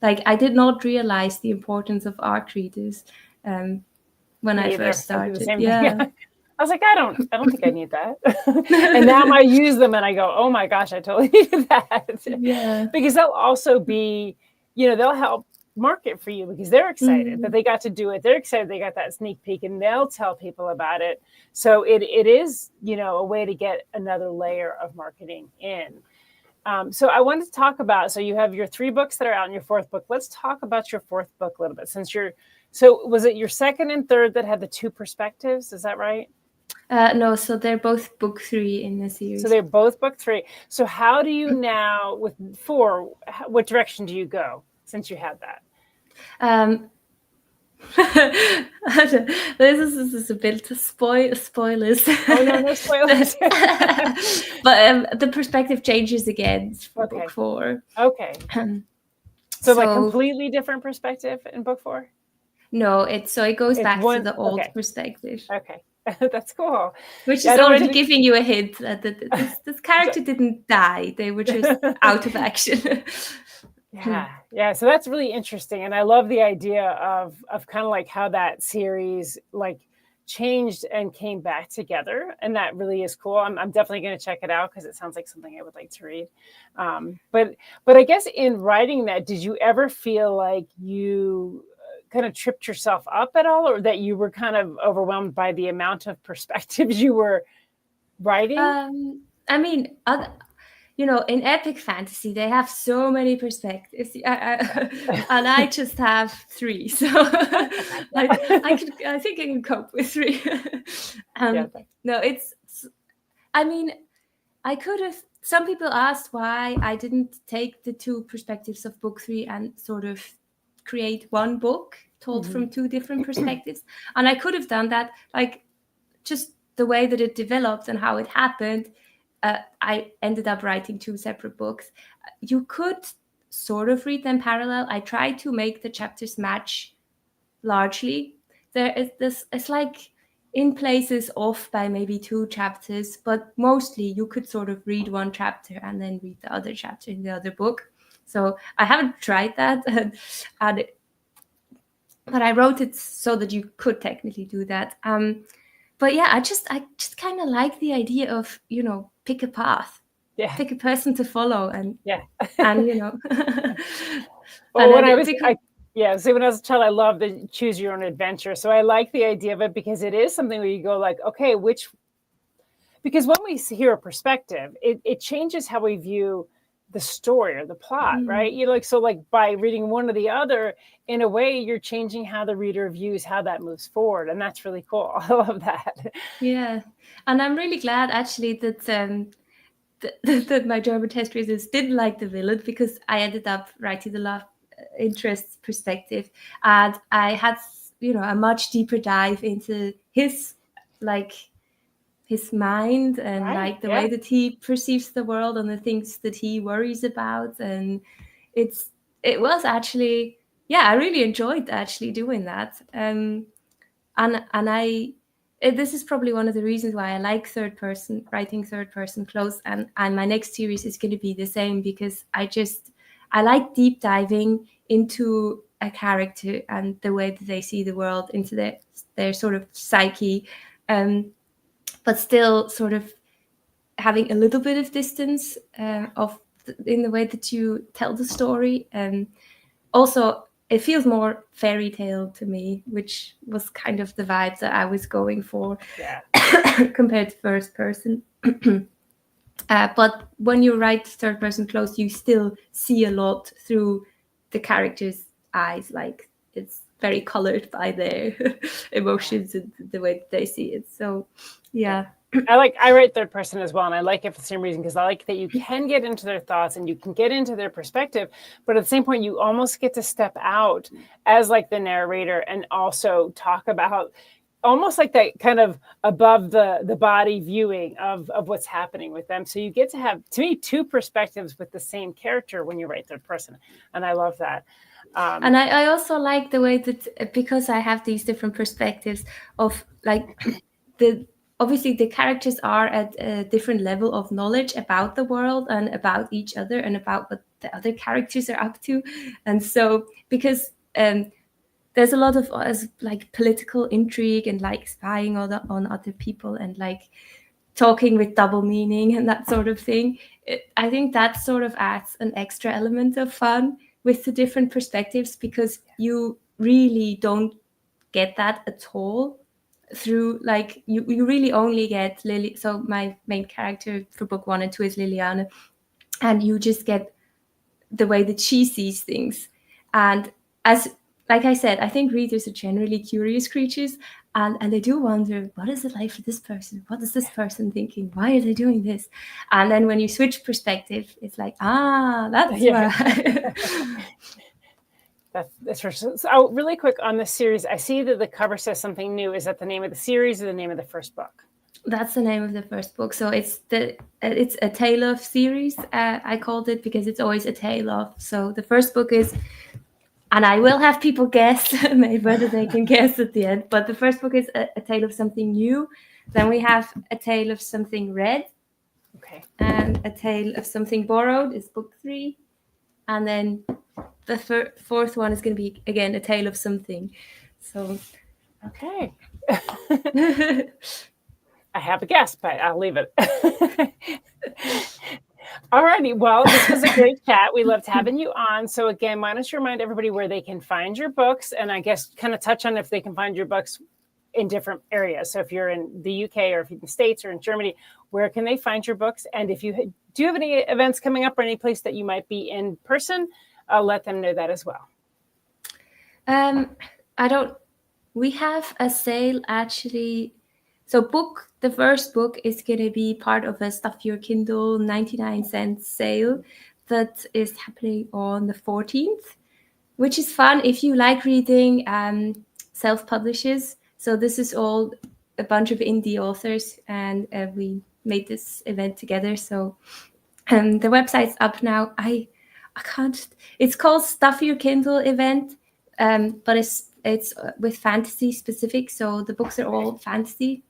Like I did not realize the importance of ARC readers when I first started. I was like, I don't think I need that. And now I use them and I go, oh my gosh, I totally need that. Yeah. Because they'll also be, they'll help market for you because they're excited that they got to do it. They're excited they got that sneak peek and they'll tell people about it. So it is, a way to get another layer of marketing in. So I wanted to talk about, so you have your 3 books that are out in your 4th book. Let's talk about your 4th book a little bit so was it your 2nd and 3rd that had the 2 perspectives? Is that right? No, so they're both book 3 in the series. So they're both book 3. So how do you now, with 4, what direction do you go since you had that? This is a bit spoilers. Oh, no spoilers. But the perspective changes again for book 4. Okay. So like completely different perspective in book 4? No, it goes back to the old perspective. Okay. That's cool. Which is already giving you a hint that this character didn't die. They were just out of action. Yeah. So that's really interesting. And I love the idea of kind of like how that series like changed and came back together. And that really is cool. I'm definitely going to check it out because it sounds like something I would like to read. But I guess in writing that, did you ever feel like you kind of tripped yourself up at all, or that you were kind of overwhelmed by the amount of perspectives you were writing? I mean, in epic fantasy, they have so many perspectives, and I just have 3. So I think I can cope with 3. No, I mean, I could have. Some people asked why I didn't take the 2 perspectives of book 3 and sort of create one book told from 2 different perspectives. And I could have done that, like just the way that it developed and how it happened. I ended up writing 2 separate books. You could sort of read them parallel. I tried to make the chapters match largely. There is this, it's like in places off by maybe 2 chapters, but mostly you could sort of read one chapter and then read the other chapter in the other book. So I haven't tried that, but I wrote it so that you could technically do that. But yeah, I just kind of like the idea of, pick a path, pick a person to follow, and Well, when I was a child, I loved the choose your own adventure. So I like the idea of it because it is something where you go like, okay, because when we hear a perspective, it changes how we view the story or the plot, right? By reading one or the other, in a way, you're changing how the reader views how that moves forward. And that's really cool. I love that. Yeah. And I'm really glad actually that that my German test readers didn't like the villain, because I ended up writing the love interest perspective. And I had, a much deeper dive into his mind and the way that he perceives the world and the things that he worries about. And it was actually, I really enjoyed actually doing that. And this is probably one of the reasons why I like writing third person close, and my next series is going to be the same, because I like deep diving into a character and the way that they see the world, into their sort of psyche, but still sort of having a little bit of distance in the way that you tell the story. Also, it feels more fairy tale to me, which was kind of the vibe that I was going for compared to first person. But when you write third person close, you still see a lot through the character's eyes. Like, it's very colored by their emotions and the way that they see it. So, yeah. I write third person as well, and I like it for the same reason, because I like that you can get into their thoughts and you can get into their perspective, but at the same point you almost get to step out as like the narrator and also talk about almost like that kind of above the body viewing of what's happening with them. So you get to have, to me, two perspectives with the same character when you write third person, and I love that. And I also like the way that, because I have these different perspectives of like obviously the characters are at a different level of knowledge about the world and about each other and about what the other characters are up to. And so, because there's a lot of like political intrigue and like spying on other people and like talking with double meaning and that sort of thing, I think that sort of adds an extra element of fun with the different perspectives, because you really don't get that at all through, like, you really only get Lily. So my main character for book 1 and 2 is Liliana, and you just get the way that she sees things. And like I said, I think readers are generally curious creatures, and they do wonder, what is it like for this person? What is this person thinking? Why are they doing this? And then when you switch perspective, it's like, that's why. That's for sure. So really quick on this series, I see that the cover says something new. Is that the name of the series or the name of the first book? That's the name of the first book. So it's a tale of series. I called it because it's always a tale of. So the first book is, and I will have people guess maybe whether they can guess at the end, but the first book is a tale of something new. Then we have a tale of something red. Okay. And a tale of something borrowed is book 3. And then the fourth one is going to be, again, a tale of something. So, okay. I have a guess, but I'll leave it. All righty. Well, this was a great chat. We loved having you on. So again, why don't you remind everybody where they can find your books, and I guess kind of touch on if they can find your books in different areas. So if you're in the UK or if you're in the States or in Germany, where can they find your books? And if you do have any events coming up or any place that you might be in person, let them know that as well. We have a sale actually. So the first book is going to be part of a Stuff Your Kindle 99-cent sale that is happening on the 14th, which is fun if you like reading self-publishers. So this is all a bunch of indie authors, and we made this event together. So the website's up now. I can't. It's called Stuff Your Kindle event, but it's with fantasy specific. So the books are all fantasy.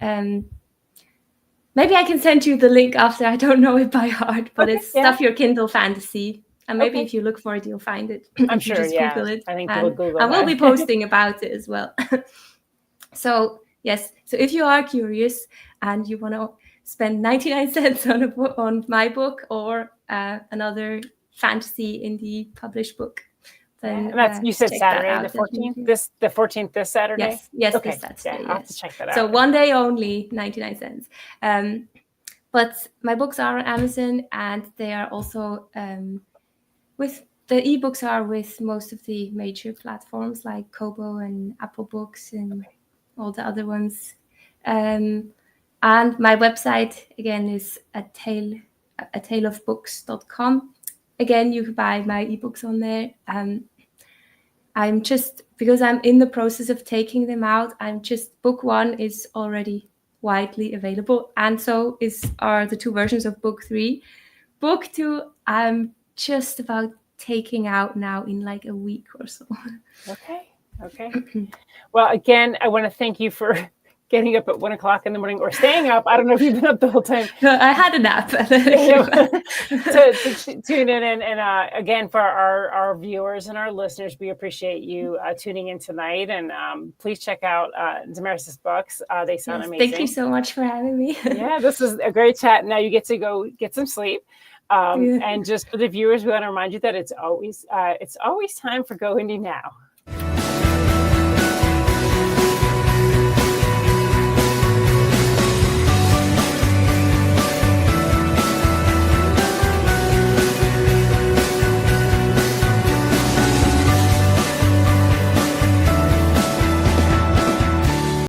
Maybe I can send you the link after. I don't know it by heart, but it's Stuff Your Kindle Fantasy. And maybe if you look for it, you'll find it. I'm sure, just Google it. I think people Google I will be posting about it as well. So, yes. So if you are curious and you want to spend 99 cents on my book or another fantasy indie published book, then and that's, you said Saturday the 14th. The 14th this Saturday. Yes, okay. This Saturday. Yeah, I'll have to check that out. So one day only, 99 cents. But my books are on Amazon, and they are also with the ebooks are with most of the major platforms like Kobo and Apple Books and all the other ones. And my website again is a taleofbooks.com. Again, you can buy my ebooks on there. I'm just, because I'm in the process of taking them out, book 1 is already widely available, and so are the 2 versions of book 3. Book 2, I'm just about taking out now in like a week or so. Okay. Well, again, I want to thank you for getting up at 1 o'clock in the morning or staying up. I don't know if you've been up the whole time. No, I had a nap. to tune in. And again, for our viewers and our listeners, we appreciate you tuning in tonight. And please check out Damaris's books. They sound amazing. Thank you so much for having me. Yeah, this was a great chat. Now you get to go get some sleep. And just for the viewers, we want to remind you that it's always time for Go Indie Now.